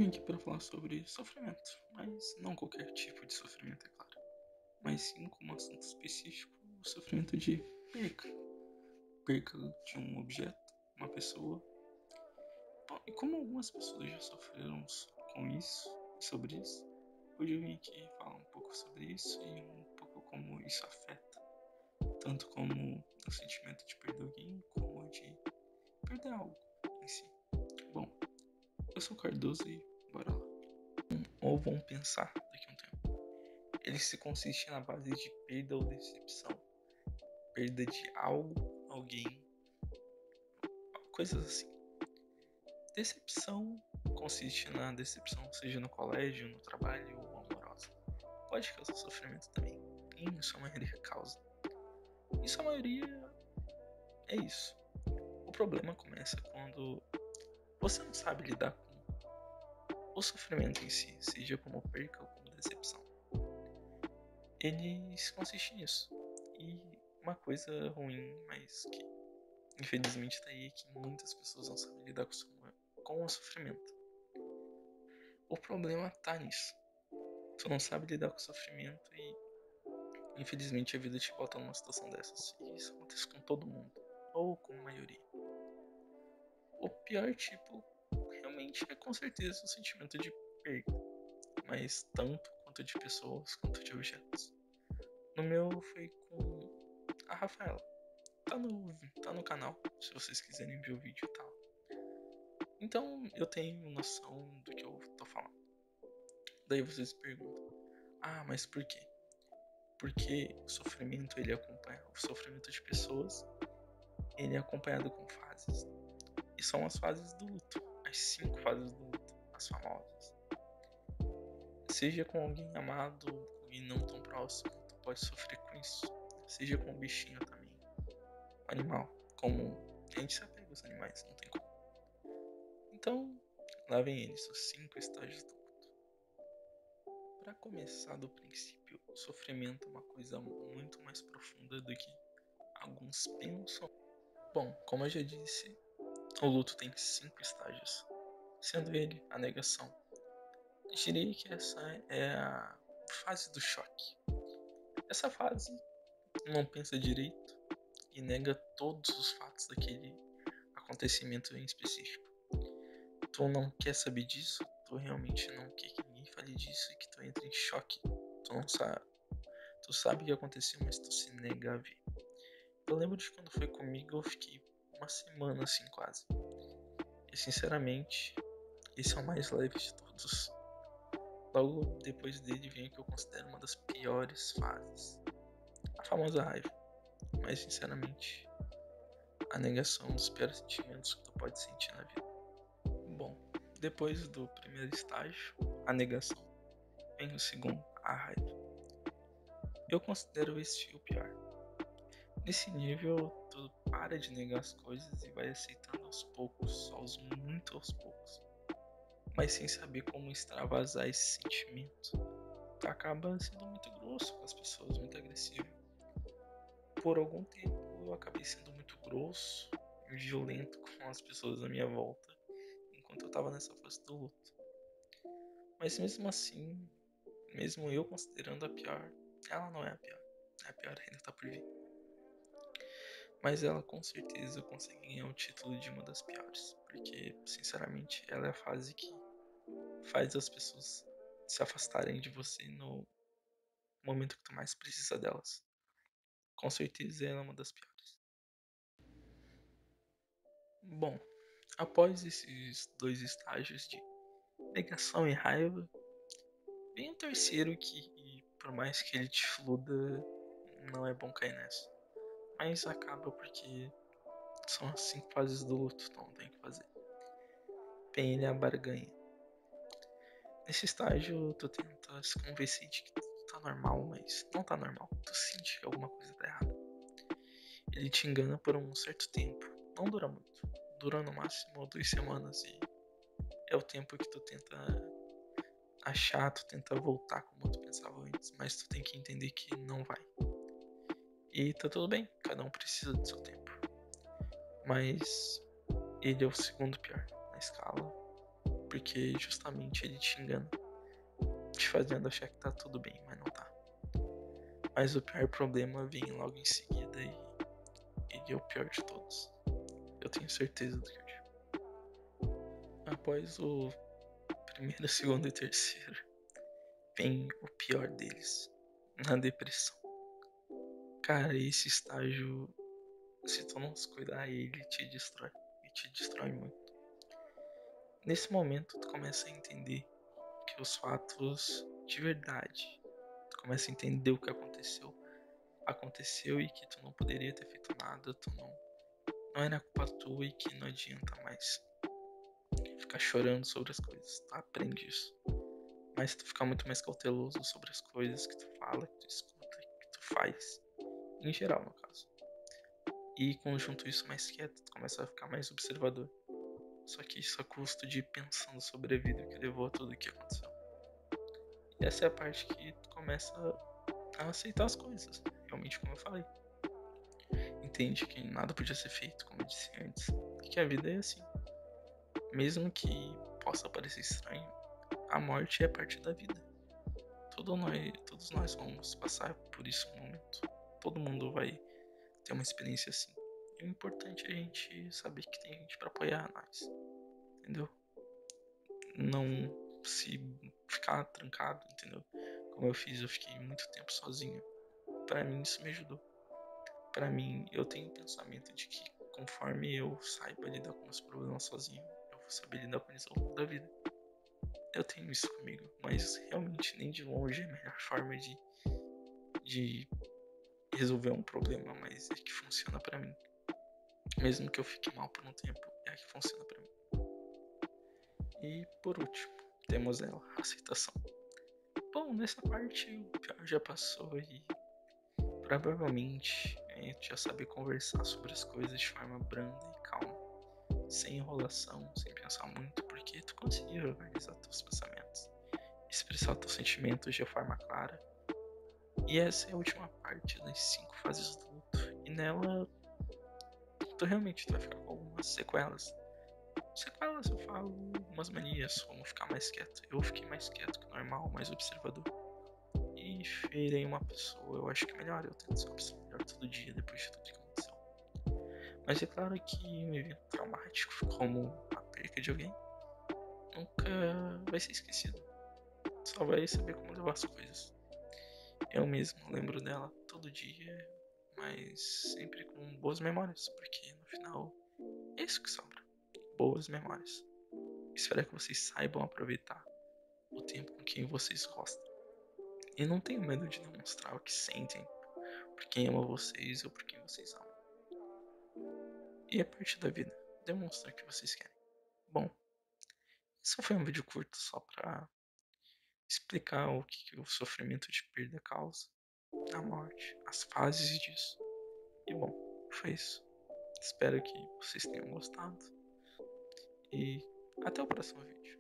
vim aqui para falar sobre sofrimento, mas não qualquer tipo de sofrimento, é claro. Mas sim como assunto específico, o sofrimento de perca. Perca de um objeto, uma pessoa. Bom, e como algumas pessoas já sofreram com isso, sobre isso, hoje eu vim aqui falar um pouco sobre isso e um pouco como isso afeta. Tanto como o sentimento de perder alguém, como de perder algo em si. Bom, eu sou Cardoso e bora lá. Ou vão pensar daqui a um tempo. Ele se consiste na base de perda ou decepção. Perda de algo, alguém, coisas assim. Decepção consiste na decepção, seja no colégio, no trabalho ou amorosa. Pode causar sofrimento também. Em sua maioria causa. Em sua maioria é isso. O problema começa quando você não sabe lidar com o sofrimento em si, seja como perca ou como decepção. Ele consiste nisso. E uma coisa ruim, mas que infelizmente tá aí, é que muitas pessoas não sabem lidar com o sofrimento. O problema tá nisso. Tu não sabe lidar com o sofrimento e infelizmente a vida te bota numa situação dessas. E isso acontece com todo mundo, ou com a maioria. O pior tipo realmente é com certeza o sentimento de perda, mas tanto quanto de pessoas quanto de objetos. No meu foi com a Rafaela. Tá no canal, se vocês quiserem ver o vídeo e tal. Então eu tenho noção do que eu tô falando. Daí vocês perguntam: ah, mas por quê? Porque o sofrimento ele acompanha o sofrimento de pessoas, ele é acompanhado com fases. E são as fases do luto, as 5 fases do luto, as famosas. Seja com alguém amado e não tão próximo, tu pode sofrer com isso. Seja com um bichinho também, um animal, como a gente se apega aos animais, não tem como. Então, lá vem eles, os 5 estágios do luto. Para começar do princípio, o sofrimento é uma coisa muito mais profunda do que alguns pensam. Bom, como eu já disse, o luto tem 5 estágios, sendo ele a negação. Eu diria que essa é a fase do choque. Essa fase não pensa direito e nega todos os fatos daquele acontecimento em específico. Tu não quer saber disso, tu realmente não quer que ninguém fale disso e que tu entre em choque. Tu não sabe. Tu sabe o que aconteceu, mas tu se nega a ver. Eu lembro de quando foi comigo, eu fiquei uma semana assim quase. E sinceramente, esse é o mais leve de todos. Logo depois dele vem o que eu considero uma das piores fases. A famosa raiva. Mas sinceramente, a negação é um dos piores sentimentos que tu pode sentir na vida. Bom, depois do primeiro estágio, a negação, vem o segundo, a raiva. Eu considero esse o pior. Nesse nível, tu para de negar as coisas e vai aceitando aos poucos, muito aos poucos. Mas sem saber como extravasar esse sentimento. Tu acaba sendo muito grosso com as pessoas, muito agressivo. Por algum tempo eu acabei sendo muito grosso e violento com as pessoas à minha volta, enquanto eu tava nessa fase do luto. Mas mesmo assim, mesmo eu considerando a pior, ela não é a pior. A pior ainda tá por vir. Mas ela com certeza consegue ganhar o título de uma das piores. Porque, sinceramente, ela é a fase que faz as pessoas se afastarem de você no momento que tu mais precisa delas. Com certeza ela é uma das piores. Bom, após esses 2 estágios de negação e raiva, vem o terceiro que, por mais que ele te fluda, não é bom cair nessa. Mas acaba porque são as 5 fases do luto, então não tem o que fazer. Vem ele a barganha. Nesse estágio, tu tenta se convencer de que tudo tá normal, mas não tá normal. Tu sente que alguma coisa tá errada. Ele te engana por um certo tempo. Não dura muito. Dura no máximo 2 semanas e é o tempo que tu tenta achar, tu tenta voltar como tu pensava antes, mas tu tem que entender que não vai. E tá tudo bem, cada um precisa do seu tempo. Mas ele é o segundo pior na escala, porque porque justamente ele te engana, te fazendo achar que tá tudo bem, mas não tá. Mas o pior problema vem logo em seguida e ele é o pior de todos. Eu tenho certeza do que eu digo. Após o primeiro, segundo e terceiro, vem o pior deles, na depressão. Cara, esse estágio, se tu não se cuidar, ele te destrói. E te destrói muito. Nesse momento, tu começa a entender que os fatos de verdade, tu começa a entender o que aconteceu e que tu não poderia ter feito nada, não era culpa tua e que não adianta mais ficar chorando sobre as coisas, tu aprende isso. Mas tu fica muito mais cauteloso sobre as coisas que tu fala, que tu escuta, que tu faz, em geral no caso. E conjunto isso mais quieto, tu começa a ficar mais observador. Só que isso a custo de ir pensando sobre a vida que levou a tudo o que aconteceu. E essa é a parte que tu começa a aceitar as coisas, realmente como eu falei. Entende que nada podia ser feito, como eu disse antes. E que a vida é assim. Mesmo que possa parecer estranho, a morte é parte da vida. Todos nós vamos passar por isso um momento. Todo mundo vai ter uma experiência assim. E o importante é a gente saber que tem gente pra apoiar nós. Entendeu? Não se ficar trancado, entendeu? Como eu fiz, eu fiquei muito tempo sozinho. Pra mim isso me ajudou. Pra mim, eu tenho o pensamento de que conforme eu saiba lidar com meus problemas sozinho, eu vou saber lidar com eles ao longo da vida. Eu tenho isso comigo, mas realmente nem de longe é a melhor forma de resolver um problema, mas é que funciona pra mim. Mesmo que eu fique mal por um tempo, é a que funciona pra mim. E por último, temos ela, a aceitação. Bom, nessa parte o pior já passou e provavelmente tu já sabe conversar sobre as coisas de forma branda e calma, sem enrolação, sem pensar muito, porque tu conseguiu organizar teus pensamentos, expressar teus sentimentos de forma clara. E essa é a última parte das 5 fases do luto. E nela, tu realmente vai ficar com algumas sequelas. Sequelas, eu falo, umas manias, como ficar mais quieto. Eu fiquei mais quieto que o normal, mais observador. E virei uma pessoa, eu acho que melhor. Eu tento ser uma pessoa melhor todo dia, depois de tudo que aconteceu. Mas é claro que um evento traumático, como a perca de alguém, nunca vai ser esquecido. Só vai saber como levar as coisas. Eu mesmo lembro dela todo dia, mas sempre com boas memórias, porque no final é isso que sobra. Boas memórias. Espero que vocês saibam aproveitar o tempo com quem vocês gostam. E não tenham medo de demonstrar o que sentem por quem ama vocês ou por quem vocês amam. E a parte da vida, demonstrar o que vocês querem. Bom, esse foi um vídeo curto só pra explicar o que o sofrimento de perda causa, a morte, as fases disso. E bom, foi isso. Espero que vocês tenham gostado. E até o próximo vídeo.